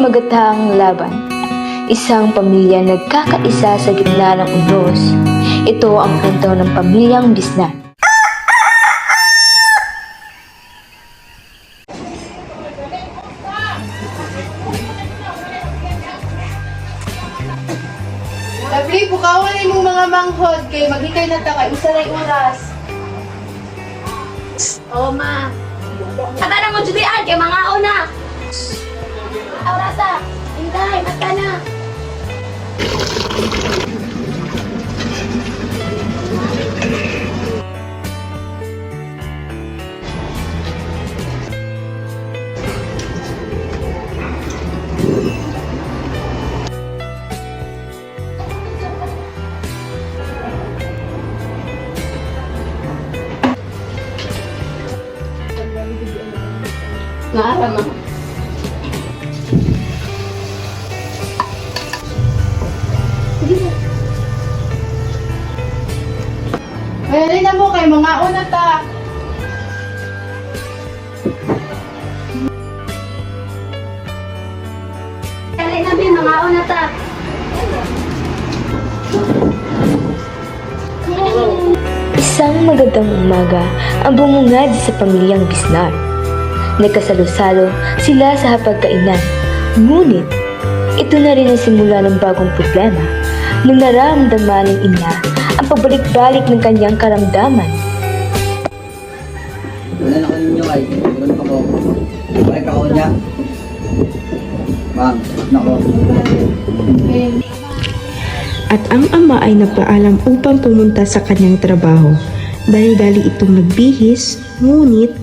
magatahang laban. Isang pamilya nagkakaisa sa gitna ng unos. Ito ang kwento ng pamilyang Bisnan. Lovely, bukawan ay mong mga manghod kay maghikay na ta kay usa na oras. Oo, ma. Kata na mo judian kay mga una. Aurasa, hinday, mata na. Ngaara, ma. Mayroon na mo kay mga una ta. Kali na bi mga una ta. Isang magandang umaga ang bumungad sa pamilyang Bisnar. Nagkasalo-salo sila sa hapagkainan. Ngunit, ito na rin ang simula ng bagong problema nung naramdaman ng ina ang pagbalik-balik ng kanyang karamdaman. Wala na ko ninyo ay, meron pa ko. Balik ako niya. Bang, nako. At ang ama ay nagpaalam upang pumunta sa kanyang trabaho. Dali-dali itong nagbihis, ngunit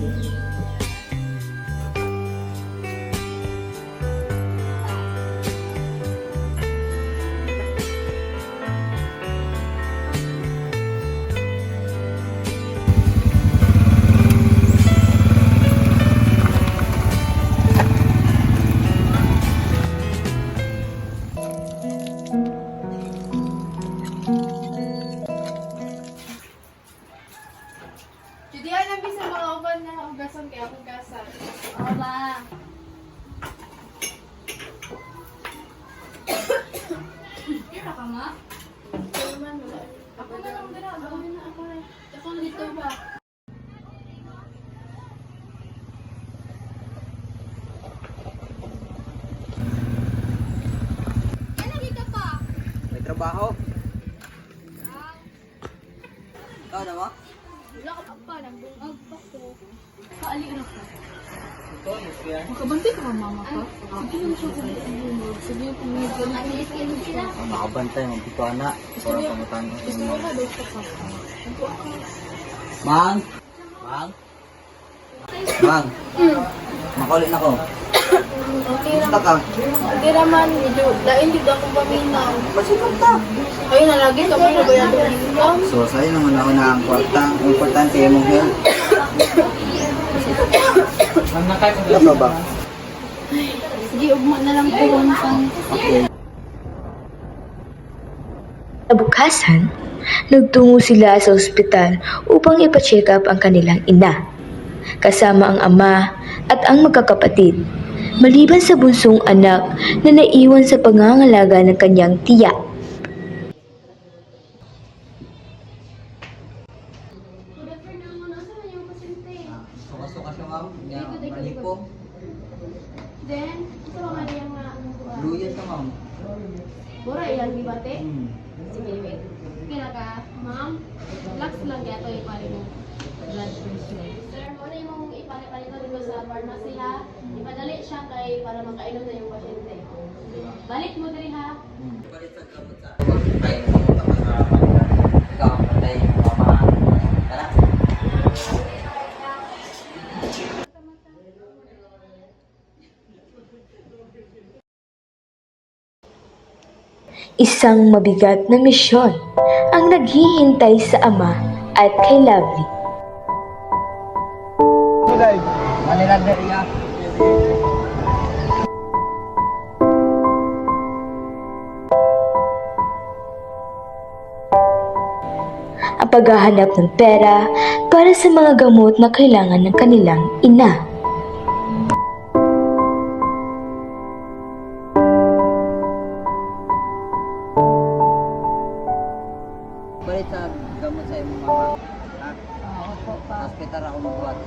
Judian ang bisa mga uban na ugasan kay akong gasan. Oo, ma. Kira ka, ma? Ako na lang dira, ako na ako na. Ako dito ba? May trabaho. Ikaw na mo? Wala ka pa, nagbungag pa ko. Kaali na ka. Ito, yes yan. Makabantay ka mama ka? Sige lang siya kung bumulog. Sige kung may ganun. Makabantay, magbito na. Para pamutan. Gusto mo ka daw sa ka. Mang! Mang! Mang! Makulit na ko. Okay lang. Basta ka. Hindi naman, medyo, dahil hindi akong paminaw. Masipag ka. Ayun na, lagi kami nabayado ng income. So, sa'yo naman ako na ang kwartang. Importante mong health. Ano ba? Sige, ugma na lang po. Okay. Nabukasan, nagtungo sila sa ospital upang ipa-check up ang kanilang ina, kasama ang ama at ang magkakapatid, maliban sa bunsong anak na naiwan sa pangangalaga ng kanyang tiya. Suka-suka siya, ma'am. Malipong. Then, ito mga diyan nga ano ko. Luyan ka, ma'am. Bura ilang gibate? Sige, wait. Kaya ka, ma'am, relax lang gato ipali mo blood pressure. Sir, ano yung ipali-pali ko dito sa pharmacy ha? Ipadali siya kay para makainom na yung pasyente. Balik mo diri ha. Ikaw, patay yung mama. Tara. Isang mabigat na misyon ang naghihintay sa ama at kay Lovely. Manila area. Ang paghahanap ng pera para sa mga gamot na kailangan ng kanilang ina. bayad sa gamot sa imong mama. Ha? Sa hospital ako magbuhat.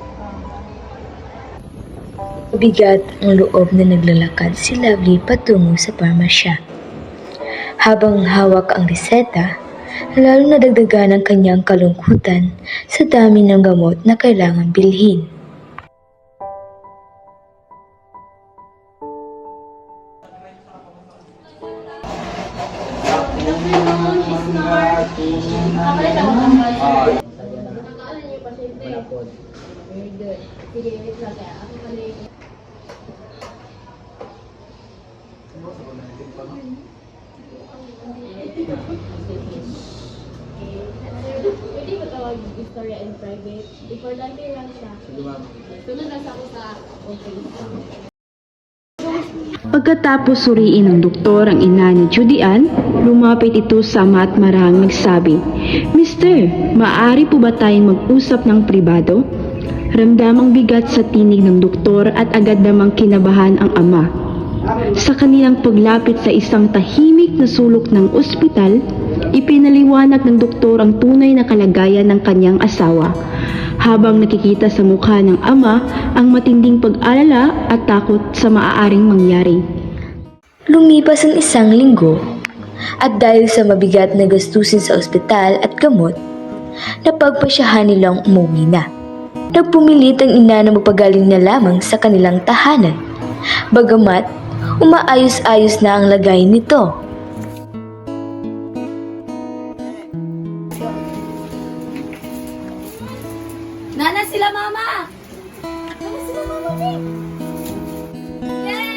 Bigat ang loob na naglalakad si Lovely patungo sa parmasya. Habang hawak ang reseta, lalong nadagdagan ang kanyang kalungkutan sa dami ng gamot na kailangan bilhin. Nakaalan yung pasyente. Very good. Sige, wait lang kaya. Ako mali. Pwede ba tawag istorya in private? Importante lang siya. Sunod lang sa ako sa okay. Pagkatapos suriin ng doktor ang ina ni Judy Ann, lumapit ito sa ama at marahang nagsabi, "Mister, maaari po ba tayong mag-usap ng pribado?" Ramdamang bigat sa tinig ng doktor at agad namang kinabahan ang ama. Sa kanilang paglapit sa isang tahimik na sulok ng ospital, ipinaliwanag ng doktor ang tunay na kalagayan ng kanyang asawa. Habang nakikita sa mukha ng ama ang matinding pag-alala at takot sa maaaring mangyari. Lumipas ang 1 linggo at dahil sa mabigat na gastusin sa ospital at gamot, napagpasyahan nilang umuwi na. Nagpumilit ang ina na magpagaling na lamang sa kanilang tahanan, bagamat umaayos-ayos na ang lagay nito. Nana sila mama! Nana sila mama, Vic! Yay!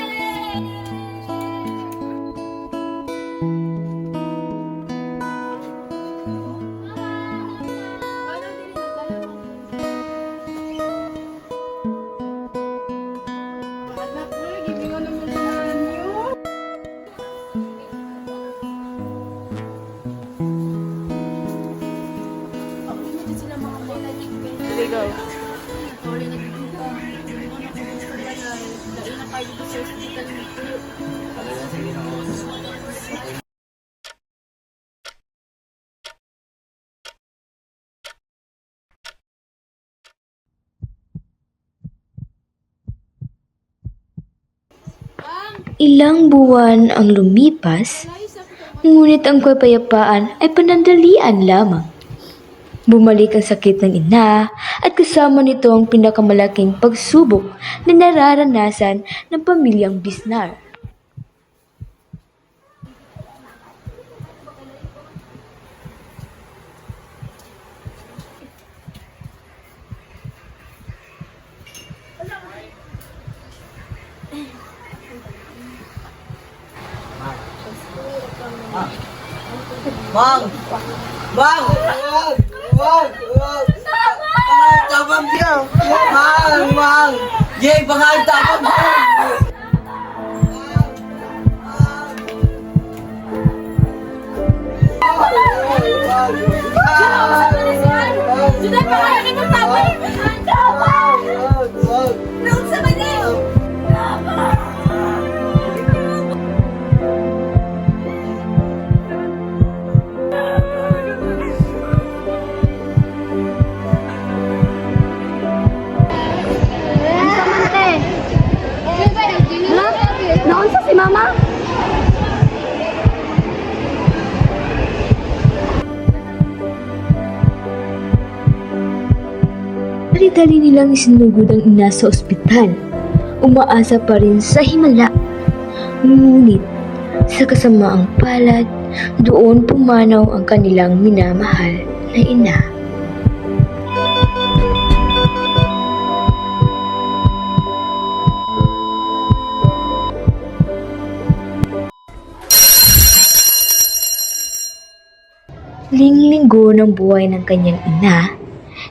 Ilang buwan ang lumipas, ngunit ang kapayapaan ay panandalian lamang. Bumalik ang sakit ng ina at kasama nito ang pinakamalaking pagsubok na nararanasan ng pamilyang Bisnar. Mang! Mang! Wag! Tabang siya! Mang! Jay, baka tabang siya! Juday pa kayo nang tabi! Tama! Noon sa Manil! Tama! Naunsa si mama? Dali-dali nilang isinugod ang ina sa ospital. Umaasa pa rin sa himala. Ngunit sa kasamaang palad, doon pumanaw ang kanilang minamahal na ina. Linggo ng buhay ng kanyang ina,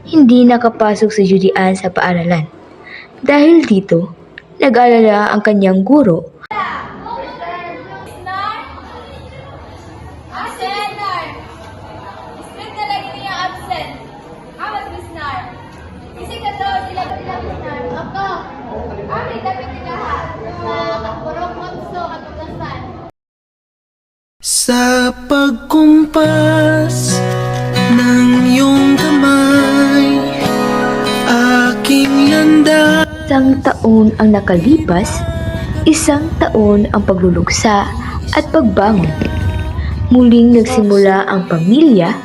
hindi nakapasok si Judy Ann sa paaralan. Dahil dito, nag-alala ang kanyang guro. Sa pagkumpas Isang taon ang nakalipas, isang taon ang pagluluksa at pagbangon. Muling nagsimula ang pamilya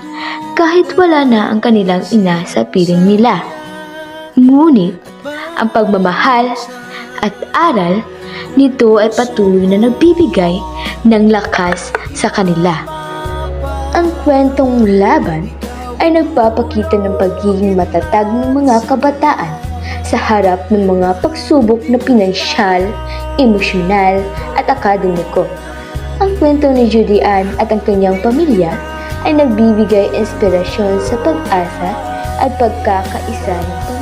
kahit wala na ang kanilang ina sa piling nila. Ngunit ang pagmamahal at aral nito ay patuloy na nagbibigay ng lakas sa kanila. Ang kwentong laban ay nagpapakita ng pagiging matatag ng mga kabataan sa harap ng mga pagsubok na pinansyal, emosyonal at akademiko. Ang kwento ni Judy Ann at ang kanyang pamilya ay nagbibigay inspirasyon sa pag-asa at pagkakaisa ng pamilya.